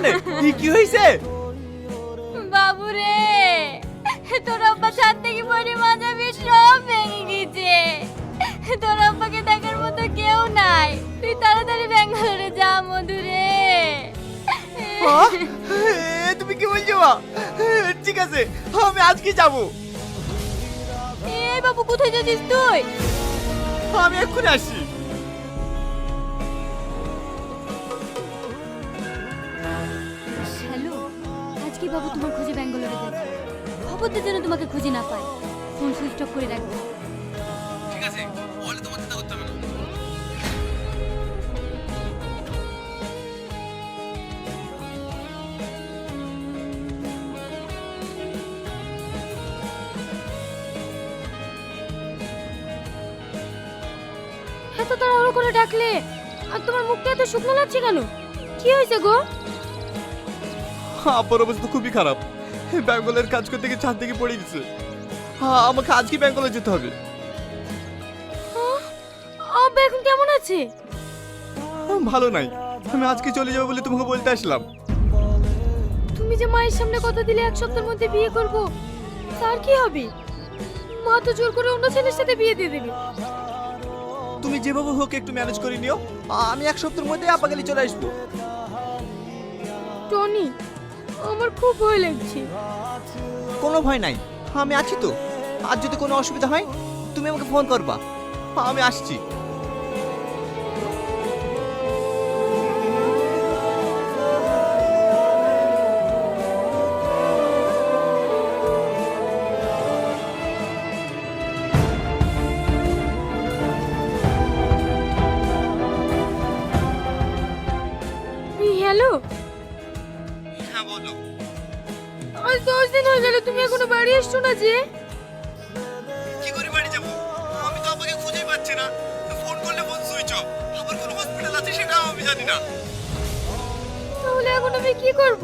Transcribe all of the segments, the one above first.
কেন? কি হয়েছে? বাবু রে, তোর আব্বা ছাদ থেকে পড়ে মাজাবি সব ভেঙে গেছে। তোর আব্বাকে দেখার মতো কেউ নাই। তুই তাড়াতাড়ি ব্যাঙ্গালোরে যা মধু রে। তুমি কি বলছো মা? ঠিক আছে, আমি আজকে যাব। এই বাবু, কোথায় যাচ্ছিস তুই? আমি এক্ষুনি আসি। হ্যালো, আজকে বাবু তোমার খোঁজে ব্যাঙ্গালোরে যাচ্ছে। খবরদার যেন তোমাকে খুঁজে না পায়। ফোন সুইচ অফ করে রাখবে। ঠিক আছে, বলে তোমার চিন্তা করতে হবে না। এত তাড়াহুড়ো করে ডাকলে আর তোমার মুখটা এত শুকনো লাগছে কেন? কি হয়েছে গো? আব্বার অবস্থা তো খুবই খারাপ। ব্যাঙ্গালোরের কাজ করতে গিয়ে ছাদ থেকে পড়ে গেছে। আমাকে আজকে ব্যাঙ্গালোর যেতে হবে। আব্বা এখন কেমন আছে? ভালো নাই। আমি আজকে চলে যাবো বলে তোমাকে বলতে আসলাম। তুমি যে মায়ের সামনে কথা দিলে এক সপ্তাহের মধ্যে বিয়ে করব, তার কি হবে? মা তো জোর করে অন্য ছেলের সাথে বিয়ে দিয়ে দেবে। তুমি যেভাবে হোক একটু ম্যানেজ করে নিও। আমি এক সপ্তাহের মধ্যে আপা গেলে চলে আসবো। টনি, আমার খুব ভয় লাগছে। কোনো ভয় নাই, আমি আছি তো। আর যদি কোনো অসুবিধা হয় তুমি আমাকে ফোন করবা। আমি আসছি। হ্যালো, হ্যাঁ বলো। আজ 10 দিন হয়ে গেল, তুমি এখনো বাড়ি আসছো না যে? কি করে বাড়ি যাব? আমি তো আপনাকে খুঁজেই পাচ্ছি না। ফোন করলে ফোন সুইচ অফ। আবার কোন হসপিটাল আছে সেটাও আমি জানি না। তাহলে এখন আমি কি করব?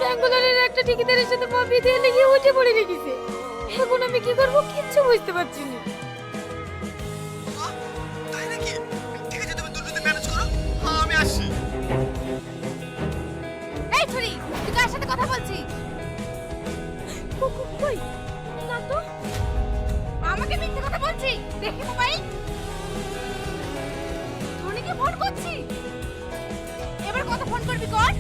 ব্যাঙ্গালোরের একটা ঠিকাদারের সাথে মা বিয়ে দিয়ে লেগে উঠে পড়ে রেখেছে। এখন আমি কি করব কিচ্ছু বুঝতে পারছি না। তাই নাকি? ঠিক আছে, তুমি দ্রুত ম্যানেজ করো। আমি আসছি। এই ছুরি, তুই কার সাথে কথা বলছিস? কই না তো। আমাকে মিথ্যে কথা বলছিস? দেখি মোবাইল। ধনীকে ফোন করছি। এবার কত ফোন করবি কর।